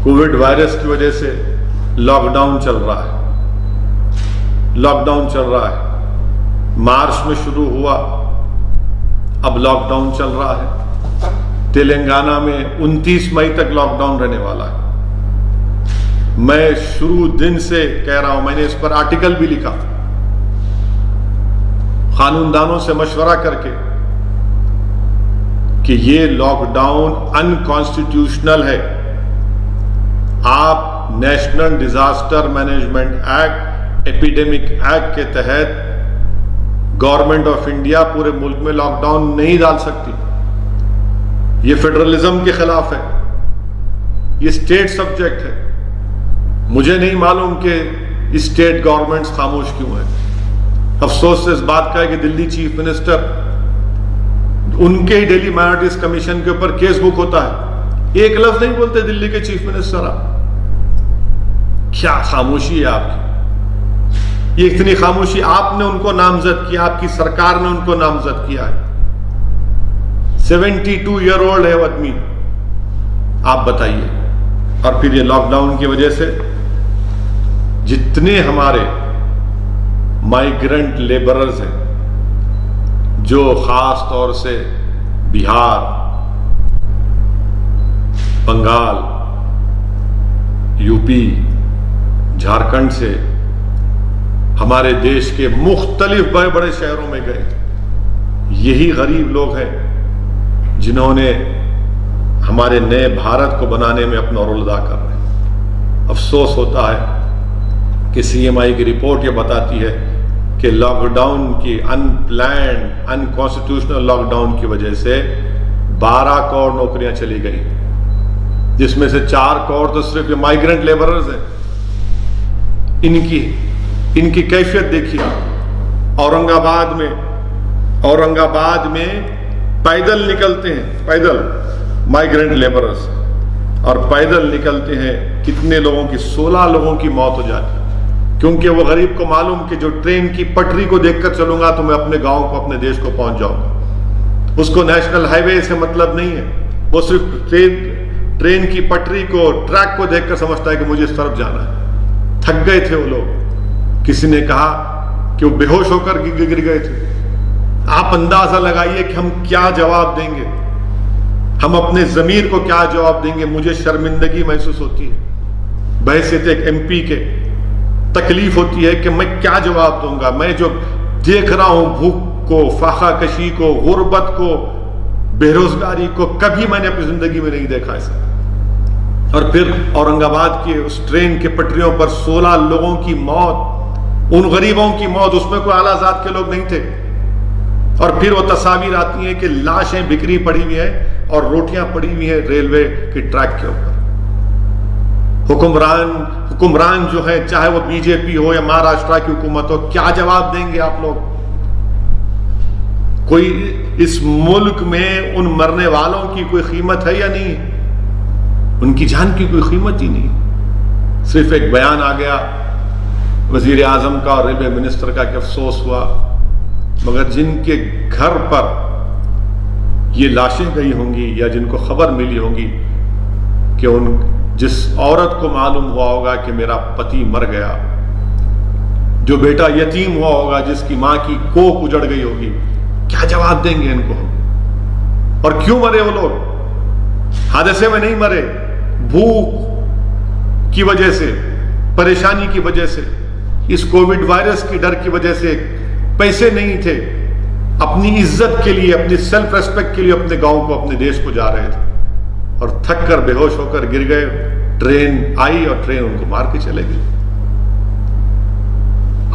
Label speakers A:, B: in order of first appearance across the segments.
A: Covid virus کی وجہ سے لاک ڈاؤن چل رہا ہے، مارچ میں شروع ہوا، اب لاک ڈاؤن چل رہا ہے۔ تلنگانہ میں 29 مئی تک لاک ڈاؤن رہنے والا ہے۔ میں شروع دن سے کہہ رہا ہوں، میں نے اس پر آرٹیکل بھی لکھا، قانون دانوں سے مشورہ کر کے، کہ یہ لاک ڈاؤن انکانسٹیٹیوشنل ہے۔ آپ national disaster management act, epidemic act کے تحت گورنمنٹ آف انڈیا پورے ملک میں لاک ڈاؤن نہیں ڈال سکتی۔ یہ فیڈرلزم کے خلاف ہے، یہ اسٹیٹ سبجیکٹ ہے۔ مجھے نہیں معلوم کہ اسٹیٹ گورنمنٹس خاموش کیوں ہیں۔ افسوس سے اس بات کا ہے کہ دلی چیف منسٹر، ان کے ہی ڈیلی مائنورٹیز کمیشن کے اوپر کیس بک ہوتا ہے، ایک لفظ نہیں بولتے دلی کے چیف منسٹر۔ آپ کیا خاموشی ہے آپ کی؟ یہ اتنی خاموشی، آپ نے ان کو نامزد کیا، آپ کی سرکار نے ان کو نامزد کیا ہے۔ 72 ایئر اولڈ ہے وہ آدمی، آپ بتائیے۔ اور پھر یہ لاک ڈاؤن کی وجہ سے جتنے ہمارے مائیگرنٹ لیبررز ہیں، جو خاص طور سے بہار، بنگال، یو پی، جھارکھنڈ سے ہمارے دیش کے مختلف بڑے بڑے شہروں میں گئے، یہی غریب لوگ ہیں جنہوں نے ہمارے نئے بھارت کو بنانے میں اپنا رول ادا کر رہے ہیں۔ افسوس ہوتا ہے کہ سی ایم آئی کی رپورٹ یہ بتاتی ہے کہ لاک ڈاؤن کی انپلانڈ انکانسٹیٹیوشنل لاک ڈاؤن کی وجہ سے 12 کروڑ نوکریاں چلی گئی، جس میں سے 4 کروڑ تو صرف یہ مائیگرنٹ لیبررز ہیں۔ ان کی کیفیت دیکھیے۔ اورنگ آباد میں پیدل نکلتے ہیں، پیدل مائیگرنٹ لیبررز، اور پیدل نکلتے ہیں کتنے لوگوں کی، 16 لوگوں کی موت ہو جاتی ہے، کیونکہ وہ غریب کو معلوم کہ جو ٹرین کی پٹری کو دیکھ کر چلوں گا تو میں اپنے گاؤں کو، اپنے دیش کو پہنچ جاؤں گا۔ اس کو نیشنل ہائی وے سے مطلب نہیں ہے، وہ صرف ٹرین کی پٹری کو، ٹریک کو دیکھ کر سمجھتا ہے کہ مجھے اس طرف جانا ہے۔ تھک گئے تھے وہ لوگ، کسی نے کہا کہ وہ بے ہوش ہو کر گر گئے تھے۔ آپ اندازہ لگائیے کہ ہم کیا جواب دیں گے، ہم اپنے ضمیر کو کیا جواب دیں گے۔ مجھے شرمندگی محسوس ہوتی ہے بحیثیت ایک ایم پی کے، تکلیف ہوتی ہے کہ میں کیا جواب دوں گا۔ میں جو دیکھ رہا ہوں، بھوک کو، فاقہ کشی کو، غربت کو، بے روزگاری کو، کبھی میں نے اپنی زندگی میں نہیں دیکھا ایسا۔ اور پھر اورنگ آباد کی اس ٹرین کے پٹریوں پر 16 لوگوں کی موت، ان غریبوں کی موت، اس میں کوئی اعلیٰ ذات کے لوگ نہیں تھے۔ اور پھر وہ تصاویر آتی ہیں کہ لاشیں بکھری پڑی ہوئی ہیں اور روٹیاں پڑی ہوئی ہیں ریلوے کے ٹریک کے اوپر۔ حکمران جو ہے، چاہے وہ بی جے پی ہو یا مہاراشٹر کی حکومت ہو، کیا جواب دیں گے آپ لوگ؟ کوئی اس ملک میں ان مرنے والوں کی کوئی قیمت ہے یا نہیں؟ ان کی جان کی کوئی قیمت ہی نہیں۔ صرف ایک بیان آ گیا وزیر اعظم کا اور ریلوے منسٹر کا کہ افسوس ہوا، مگر جن کے گھر پر یہ لاشیں گئی ہوں گی یا جن کو خبر ملی ہوگی کہ جس عورت کو معلوم ہوا ہوگا کہ میرا پتی مر گیا، جو بیٹا یتیم ہوا ہوگا، جس کی ماں کی کوکھ اجڑ گئی ہوگی، کیا جواب دیں گے ان کو؟ اور کیوں مرے وہ لوگ؟ حادثے میں نہیں مرے، بھوک کی وجہ سے، پریشانی کی وجہ سے، اس کووڈ وائرس کی ڈر کی وجہ سے، پیسے نہیں تھے، اپنی عزت کے لیے، اپنی سیلف ریسپیکٹ کے لیے اپنے گاؤں کو، اپنے دیش کو جا رہے تھے، اور تھک کر بے ہوش ہو کر گر گئے۔ ٹرین آئی اور ٹرین ان کو مار کے چلے گئی۔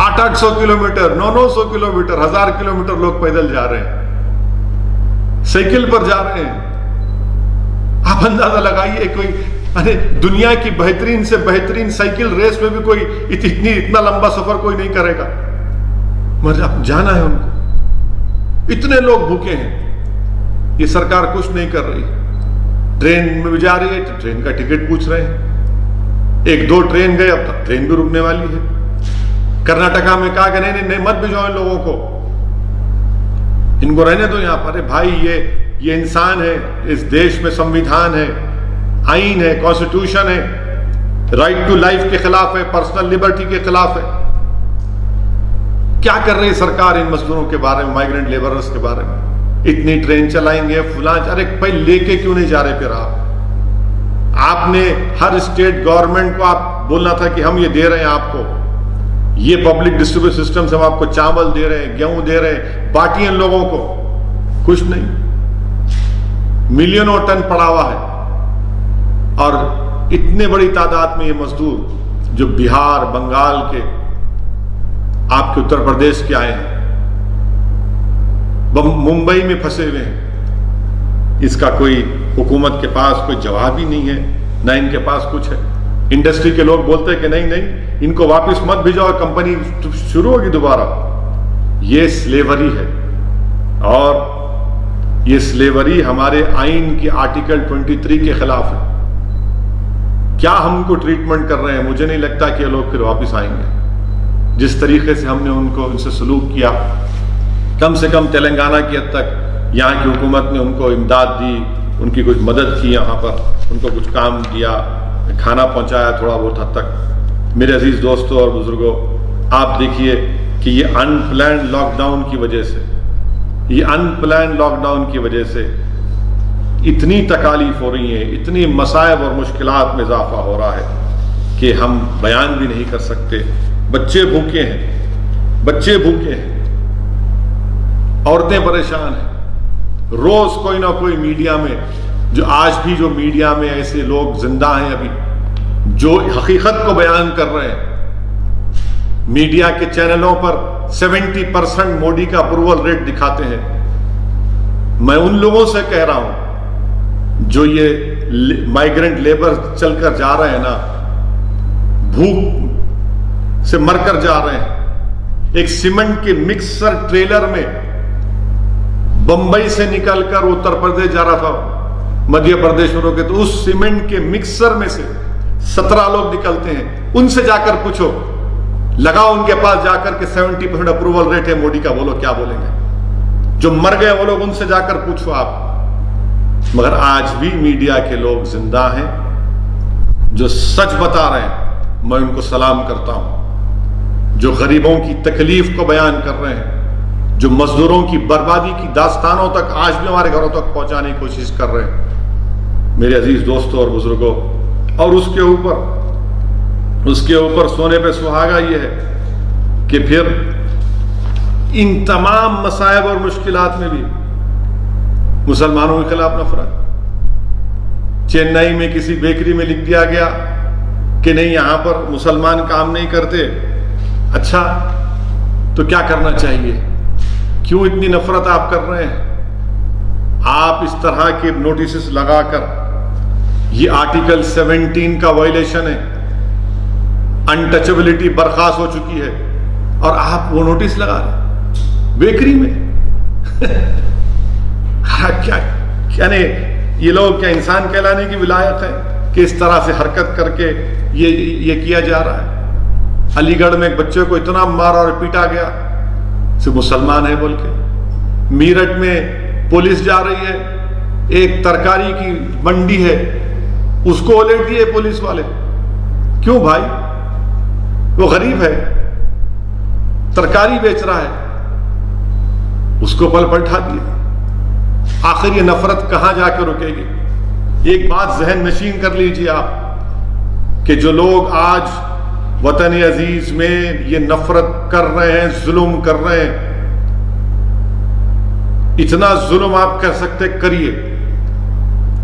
A: 800 کلومیٹر، 900 کلومیٹر، 1000 کلومیٹر لوگ پیدل جا رہے ہیں، سائیکل پر جا رہے ہیں۔ آپ اندازہ لگائیے، کوئی دنیا کی بہترین سے بہترین سائیکل ریس میں بھی کوئی اتنا لمبا سفر کوئی نہیں کرے گا، مگر اب جانا ہے ان کو۔ اتنے لوگ بھوکے ہیں، یہ سرکار کچھ نہیں کر رہی۔ ٹرین میں بھی جا رہی ہے تو ٹرین کا ٹکٹ پوچھ رہے ہیں، 1-2 ٹرین گئے، اب تک ٹرین بھی رکنے والی ہے۔ کرناٹکا میں کہا کہ نہیں مت بھیجو ان لوگوں کو، ان کو رہنے دو یہاں پر۔ بھائی یہ انسان ہے، اس دیش میں سمویدھان ہے، आइन है, कॉन्स्टिट्यूशन है, राइट टू लाइफ के खिलाफ है, पर्सनल लिबर्टी के खिलाफ है। क्या कर रही है सरकार इन मजदूरों के बारे में, माइग्रेंट लेबरर्स के बारे में? इतनी ट्रेन चलाएंगे फुला, अरे भाई लेके क्यों नहीं जा रहे? फिर आपने हर स्टेट गवर्नमेंट को आप बोलना था कि हम ये दे रहे हैं आपको, ये पब्लिक डिस्ट्रीब्यूशन सिस्टम से हम आपको चावल दे रहे हैं, गेहूं दे रहे हैं, बांटिए इन लोगों को। कुछ नहीं, मिलियनों टन पड़ा हुआ है। और इतने बड़ी तादाद में ये मजदूर जो बिहार, बंगाल के, आपके उत्तर प्रदेश के आए हैं, मुंबई में फंसे हुए हैं, इसका कोई हुकूमत के पास कोई जवाब ही नहीं है, ना इनके पास कुछ है। इंडस्ट्री के लोग बोलते हैं कि नहीं नहीं, इनको वापस मत भेजाओ, कंपनी शुरू होगी दोबारा। ये स्लेवरी है, और ये स्लेवरी हमारे आइन की आर्टिकल 23 के खिलाफ है। क्या हमको ट्रीटमेंट कर रहे हैं? मुझे नहीं लगता कि ये लोग फिर वापस आएंगे। जिस तरीके से हमने उनसे सलूक किया, कम से कम तेलंगाना की हद तक यहाँ की हुकूमत ने उनको इमदाद दी, उनकी कुछ मदद की, यहाँ पर उनको कुछ काम दिया, खाना पहुँचाया थोड़ा बहुत हद तक। मेरे अजीज दोस्तों और बुजुर्गों, आप देखिए कि ये अनप्लान्ड लॉकडाउन की वजह से, ये अनप्लान्ड लॉकडाउन की वजह से इतनी तकालीफ हो रही है, इतनी मसाइब और मुश्किलात में इजाफा हो रहा है कि हम बयान भी नहीं कर सकते। बच्चे भूखे हैं, बच्चे भूखे हैं, औरतें परेशान हैं। रोज कोई ना कोई मीडिया में, जो आज भी जो मीडिया में ऐसे लोग जिंदा हैं अभी, जो हकीकत को बयान कर रहे हैं। मीडिया के चैनलों पर 70% मोदी का अप्रूवल रेट दिखाते हैं। मैं उन लोगों से कह रहा हूं जो ये माइग्रेंट लेबर चलकर जा रहे हैं ना, भूख से मरकर जा रहे हैं। एक सीमेंट के मिक्सर ट्रेलर में बंबई से निकलकर उत्तर प्रदेश जा रहा था, मध्य प्रदेश में रोके, तो उस सीमेंट के मिक्सर में से 17 लोग निकलते हैं। उनसे जाकर पूछो, लगाओ उनके पास जाकर के 70% अप्रूवल रेट है मोदी का, बोलो क्या बोलेंगे? जो मर गए वो लोग, उनसे जाकर पूछो आप। मगर आज भी मीडिया के लोग जिंदा हैं जो सच बता रहे हैं, मैं उनको सलाम करता हूं। जो गरीबों की तकलीफ को बयान कर रहे हैं, जो मजदूरों की बर्बादी की दास्तानों तक आज भी हमारे घरों तक पहुंचाने की कोशिश कर रहे हैं, मेरे अजीज दोस्तों और बुजुर्गों। और उसके ऊपर सोने पे सुहागा ये है कि फिर इन तमाम मसाइब और मुश्किलात में भी मुसलमानों के खिलाफ नफरत। चेन्नई में किसी बेकरी में लिख दिया गया कि नहीं, यहां पर मुसलमान काम नहीं करते। अच्छा, तो क्या करना चाहिए? क्यों इतनी नफरत आप कर रहे हैं? आप इस तरह के नोटिस लगाकर, ये आर्टिकल 17 का वायलेशन है, अनटचेबिलिटी बर्खास्त हो चुकी है, और आप वो नोटिस लगा रहे बेकरी में। क्या नहीं, ये लोग क्या इंसान कहलाने की विलायत है कि इस तरह से हरकत करके ये किया जा रहा है? अलीगढ़ में एक बच्चे को इतना मारा और पीटा गया, सिर्फ मुसलमान है बोल के। मीरठ में पुलिस जा रही है, एक तरकारी की मंडी है, उसको उलट दिए पुलिस वाले। क्यों भाई? वो गरीब है, तरकारी बेच रहा है, उसको पलटा दिए। आखिर ये नफरत कहां जाकर रुकेगी? एक बात जहन नशीन कर लीजिए आप कि जो लोग आज वतन अजीज में ये नफरत कर रहे हैं, जुल्म कर रहे हैं, इतना जुल्म आप कर सकते करिए।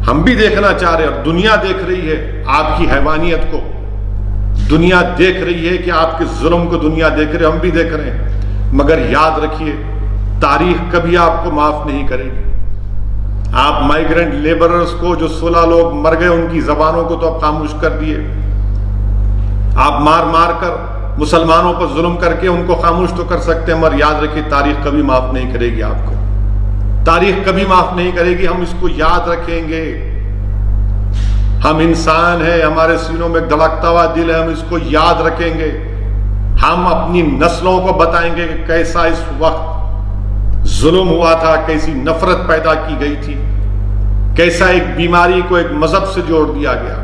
A: हम भी देखना चाह रहे हैं और दुनिया देख रही है आपकी हैवानियत को, दुनिया देख रही है कि आपके जुल्म को दुनिया देख रही है, हम भी देख रहे हैं। मगर याद रखिए, तारीख कभी आपको माफ नहीं करेगी। आप माइग्रेंट लेबरर्स को, जो 16 लोग मर गए, उनकी जबानों को तो आप खामोश कर दिए। आप मार मार कर मुसलमानों पर जुल्म करके उनको खामोश तो कर सकते हैं, मगर याद रखिए तारीख कभी माफ नहीं करेगी आपको। तारीख कभी माफ नहीं करेगी, हम इसको याद रखेंगे। हम इंसान हैं, हमारे सीनों में धड़कता हुआ दिल है, हम इसको याद रखेंगे। हम अपनी नस्लों को बताएंगे कि कैसा इस वक्त जुल्म हुआ था, कैसी नफरत पैदा की गई थी। कैसा एक बीमारी को एक मजहब से जोड़ दिया गया,